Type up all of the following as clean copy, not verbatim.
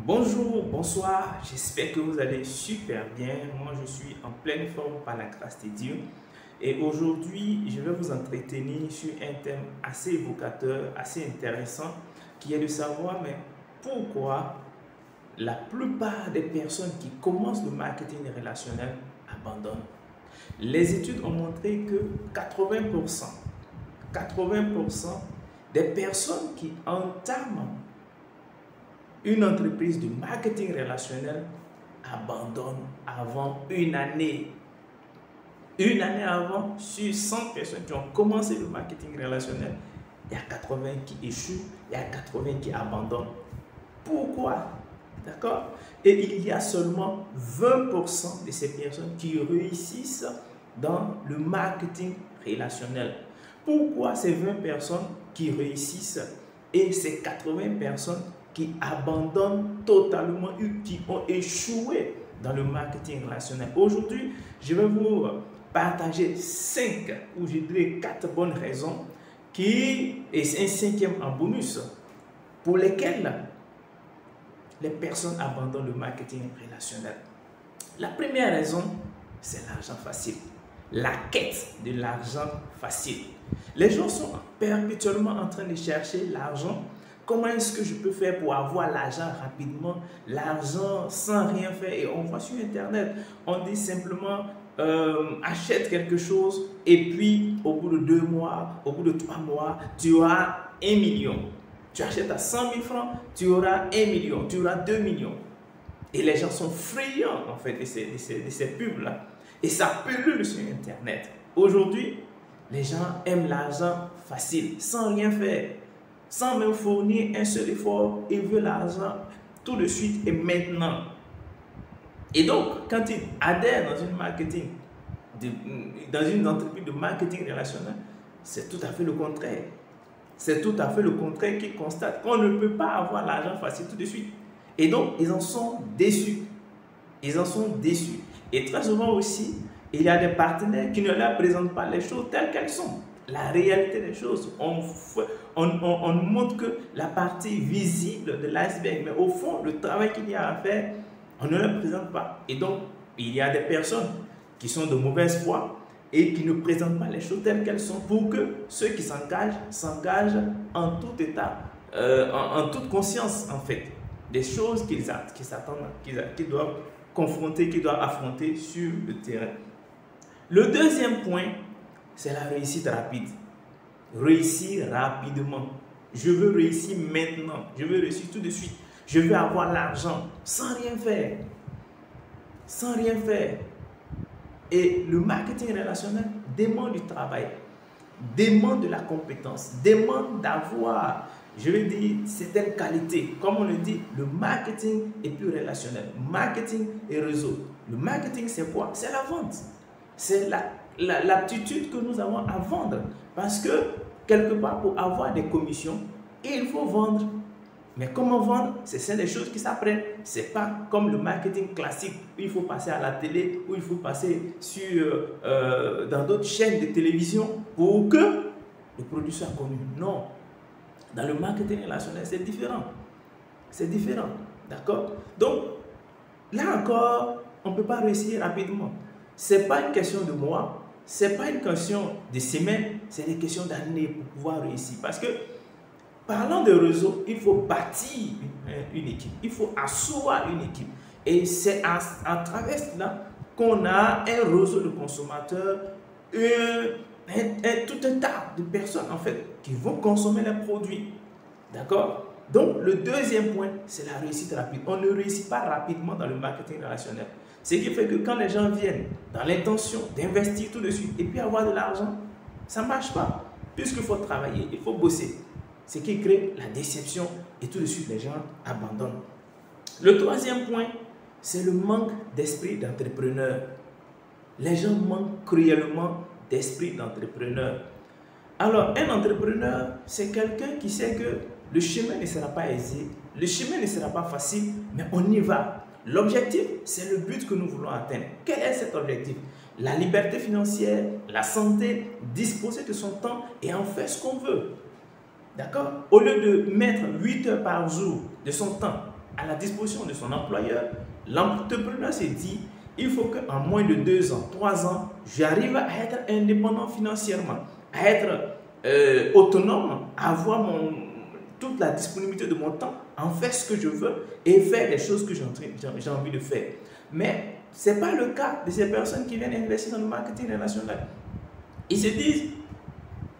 Bonjour, bonsoir, j'espère que vous allez super bien. Moi, je suis en pleine forme par la grâce de Dieu. Et aujourd'hui, je vais vous entretenir sur un thème assez évocateur, assez intéressant, qui est de savoir, mais pourquoi la plupart des personnes qui commencent le marketing relationnel abandonnent. Les études ont montré que 80% des personnes qui entament une entreprise de marketing relationnel abandonne avant une année. Une année avant, sur 100 personnes qui ont commencé le marketing relationnel, il y a 80 qui échouent, il y a 80 qui abandonnent. Pourquoi? D'accord? Et il y a seulement 20% de ces personnes qui réussissent dans le marketing relationnel. Pourquoi ces 20 personnes qui réussissent et ces 80 personnes qui abandonnent totalement, qui ont échoué dans le marketing relationnel? Aujourd'hui, je vais vous partager 5 ou je dirais 4 bonnes raisons et un cinquième en bonus pour lesquelles les personnes abandonnent le marketing relationnel. La première raison, c'est l'argent facile. La quête de l'argent facile. Les gens sont perpétuellement en train de chercher l'argent. Comment est-ce que je peux faire pour avoir l'argent rapidement, l'argent sans rien faire? Et on voit sur Internet, on dit simplement achète quelque chose et puis au bout de 2 mois, au bout de 3 mois, tu auras 1 million. Tu achètes à 100 000 francs, tu auras 1 million, tu auras 2 millions. Et les gens sont friands en fait de ces pubs-là. Et ça pullule sur Internet. Aujourd'hui, les gens aiment l'argent facile, sans rien faire, sans même fournir un seul effort. Ils veulent l'argent tout de suite et maintenant. Et donc, quand ils adhèrent dans une entreprise de marketing relationnel, c'est tout à fait le contraire. C'est tout à fait le contraire qu'ils constatent, qu'on ne peut pas avoir l'argent facile tout de suite. Et donc, ils en sont déçus. Ils en sont déçus. Et très souvent aussi, il y a des partenaires qui ne leur présentent pas les choses telles qu'elles sont. La réalité des choses, on montre que la partie visible de l'iceberg, mais au fond, le travail qu'il y a à faire, on ne le présente pas. Et donc, il y a des personnes qui sont de mauvaise foi et qui ne présentent pas les choses telles qu'elles sont pour que ceux qui s'engagent en tout état, en toute conscience en fait, des choses qu'ils doivent confronter, qu'ils doivent affronter sur le terrain. Le deuxième point, c'est la réussite rapide. Réussir rapidement. Je veux réussir maintenant. Je veux réussir tout de suite. Je veux avoir l'argent sans rien faire. Sans rien faire. Et le marketing relationnel demande du travail, demande de la compétence, demande d'avoir, je veux dire, certaines qualités. Comme on le dit, le marketing est plus relationnel. Marketing et réseau. Le marketing, c'est quoi? C'est la vente. C'est l'aptitude que nous avons à vendre. Parce que, quelque part, pour avoir des commissions, il faut vendre. Mais comment vendre? C'est des choses qui s'apprennent. Ce n'est pas comme le marketing classique où il faut passer à la télé, où il faut passer dans d'autres chaînes de télévision pour que le produit soit connu. Non. Dans le marketing relationnel, c'est différent. C'est différent. D'accord? Donc, là encore, on ne peut pas réussir rapidement. Ce n'est pas une question de mois, ce n'est pas une question de semaines, c'est une question d'années pour pouvoir réussir. Parce que, parlant de réseau, il faut bâtir une équipe, il faut asseoir une équipe. Et c'est à travers cela qu'on a un réseau de consommateurs, tout un tas de personnes en fait qui vont consommer les produits. D'accord? Donc le deuxième point, c'est la réussite rapide. On ne réussit pas rapidement dans le marketing relationnel. Ce qui fait que quand les gens viennent dans l'intention d'investir tout de suite et puis avoir de l'argent, ça ne marche pas. Puisqu'il faut travailler, il faut bosser. Ce qui crée la déception et tout de suite les gens abandonnent. Le troisième point, c'est le manque d'esprit d'entrepreneur. Les gens manquent cruellement d'esprit d'entrepreneur. Alors, un entrepreneur, c'est quelqu'un qui sait que le chemin ne sera pas aisé, le chemin ne sera pas facile, mais on y va. L'objectif, c'est le but que nous voulons atteindre. Quel est cet objectif? La liberté financière, la santé, disposer de son temps et en faire ce qu'on veut. D'accord? Au lieu de mettre 8 heures par jour de son temps à la disposition de son employeur. L'entrepreneur s'est dit, il faut qu'en moins de 2 ans, 3 ans, j'arrive à être indépendant financièrement, à être autonome, à avoir toute la disponibilité de mon temps, en faire ce que je veux et faire les choses que j'ai envie de faire. Mais ce n'est pas le cas de ces personnes qui viennent investir dans le marketing relationnel. Ils se disent,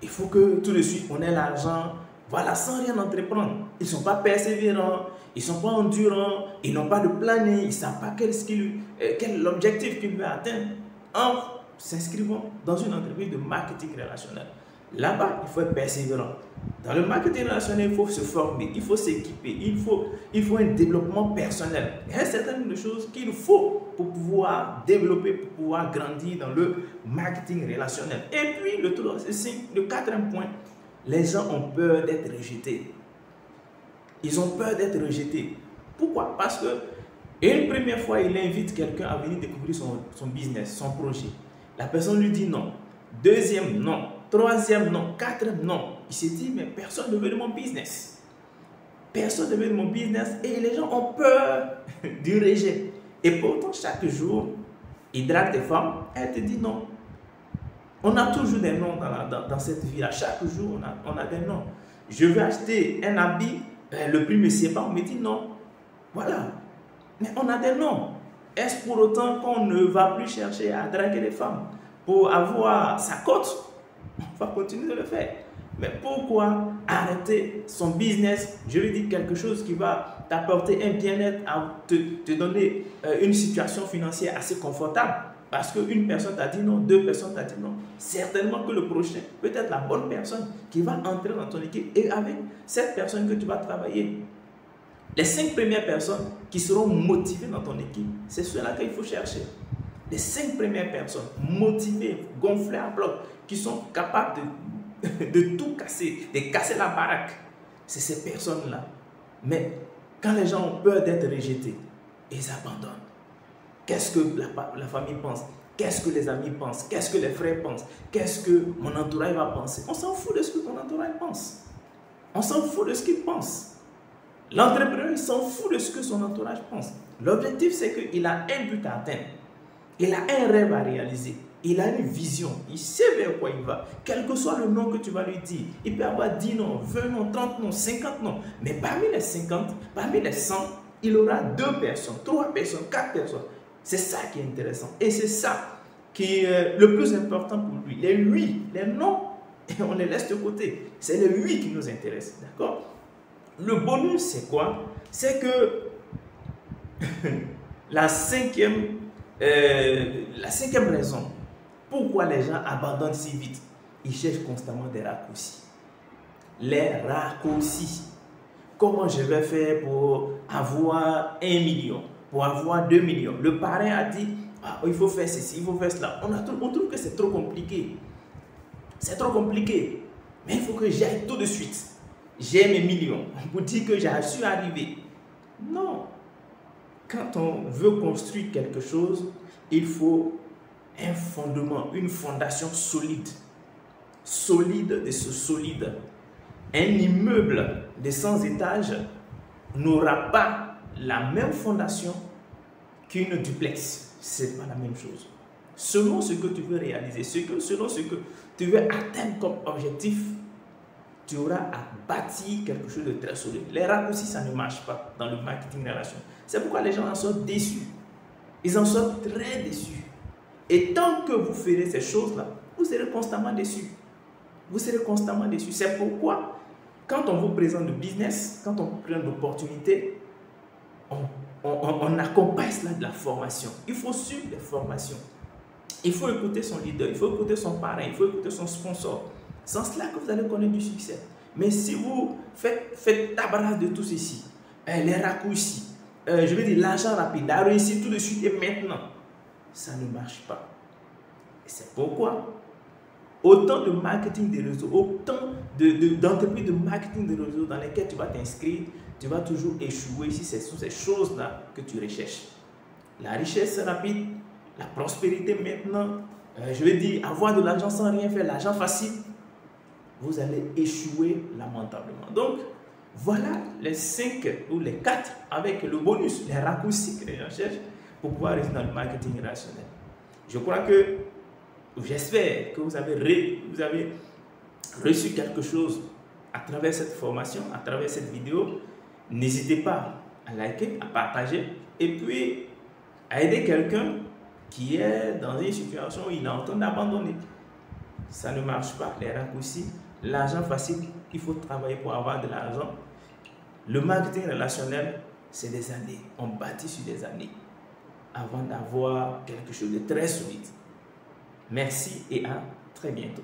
il faut que tout de suite on ait l'argent, voilà, sans rien entreprendre. Ils ne sont pas persévérants, ils ne sont pas endurants, ils n'ont pas de planning, ils ne savent pas quel est l'objectif qu'ils veulent atteindre en s'inscrivant dans une entreprise de marketing relationnel. Là-bas, il faut être persévérant. Dans le marketing relationnel, il faut se former, il faut s'équiper, il faut un développement personnel. Il y a un certain nombre de choses qu'il faut pour pouvoir développer, pour pouvoir grandir dans le marketing relationnel. Et puis, le quatrième point, les gens ont peur d'être rejetés. Ils ont peur d'être rejetés. Pourquoi? Parce que une première fois, il invite quelqu'un à venir découvrir son business, son projet. La personne lui dit non. Deuxième, non. Troisième, non. Quatrième, non. Il s'est dit, mais personne ne veut de mon business. Personne ne veut de mon business et les gens ont peur du rejet. Et pourtant, chaque jour, il drague des femmes, elle te dit non. On a toujours des noms dans cette vie-là. Chaque jour, on a des noms. Je veux acheter un habit, le prix ne me sied pas, on me dit non. Voilà. Mais on a des noms. Est-ce pour autant qu'on ne va plus chercher à draguer les femmes pour avoir sa cote? On va continuer de le faire. Mais pourquoi arrêter son business? Je lui dis quelque chose qui va t'apporter un bien-être, à te donner une situation financière assez confortable. Parce qu'une personne t'a dit non, 2 personnes t'ont dit non. Certainement que le prochain peut être la bonne personne qui va entrer dans ton équipe et avec cette personne que tu vas travailler. Les 5 premières personnes qui seront motivées dans ton équipe, c'est ceux-là qu'il faut chercher. Les 5 premières personnes motivées, gonflées à bloc, qui sont capables de tout casser, de casser la baraque. C'est ces personnes-là. Mais quand les gens ont peur d'être rejetés, ils abandonnent. Qu'est-ce que la famille pense? Qu'est-ce que les amis pensent? Qu'est-ce que les frères pensent? Qu'est-ce que mon entourage va penser? On s'en fout de ce que ton entourage pense. On s'en fout de ce qu'il pense. L'entrepreneur, il s'en fout de ce que son entourage pense. L'objectif, c'est qu'il a un but à atteindre. Il a un rêve à réaliser. Il a une vision. Il sait vers quoi il va. Quel que soit le nom que tu vas lui dire. Il peut avoir 10 noms, 20 noms, 30 noms, 50 noms. Mais parmi les 50, parmi les 100, il aura 2 personnes, 3 personnes, 4 personnes. C'est ça qui est intéressant. Et c'est ça qui est le plus important pour lui. Les oui, les non, on les laisse de côté. C'est les oui qui nous intéressent. D'accord? Le bonus, c'est quoi? C'est que la cinquième raison pourquoi les gens abandonnent si vite, ils cherchent constamment des raccourcis. Les raccourcis. Comment je vais faire pour avoir 1 million, pour avoir 2 millions? Le parrain a dit, ah, il faut faire ceci, il faut faire cela. On trouve que c'est trop compliqué. C'est trop compliqué. Mais il faut que j'aille tout de suite. J'ai mes millions pour dire que j'ai su arriver. Non. Quand on veut construire quelque chose, il faut un fondement, une fondation solide. Solide de ce solide. Un immeuble de 100 étages n'aura pas la même fondation qu'une duplex. Ce n'est pas la même chose. Selon ce que tu veux réaliser, selon ce que tu veux atteindre comme objectif, tu auras à bâtir quelque chose de très solide. Les raccourcis, ça ne marche pas dans le marketing relation. C'est pourquoi les gens en sortent déçus. Ils en sortent très déçus. Et tant que vous ferez ces choses-là, vous serez constamment déçus. Vous serez constamment déçus. C'est pourquoi, quand on vous présente le business, quand on vous présente l'opportunité, on accompagne cela de la formation. Il faut suivre les formations. Il faut écouter son leader, il faut écouter son parrain, il faut écouter son sponsor. Sans cela que vous allez connaître du succès. Mais si vous faites tabarras de tout ceci, les raccourcis, je veux dire l'argent rapide, la réussite tout de suite et maintenant, ça ne marche pas. Et c'est pourquoi autant de marketing des réseaux, autant d'entreprises de marketing des réseaux dans lesquelles tu vas t'inscrire, tu vas toujours échouer si c'est sur ces choses-là que tu recherches. La richesse rapide, la prospérité maintenant, je veux dire avoir de l'argent sans rien faire, l'argent facile, vous allez échouer lamentablement. Donc, Voilà les 5 ou les 4 avec le bonus, les raccourcis que les gens cherchent pour pouvoir réussir dans le marketing relationnel. Je crois que, j'espère que vous avez reçu quelque chose à travers cette formation, à travers cette vidéo. N'hésitez pas à liker, à partager et puis à aider quelqu'un qui est dans une situation où il est en train d'abandonner. Ça ne marche pas, les raccourcis, l'argent facile, il faut travailler pour avoir de l'argent. Le marketing relationnel, c'est des années. On bâtit sur des années avant d'avoir quelque chose de très solide. Merci et à très bientôt.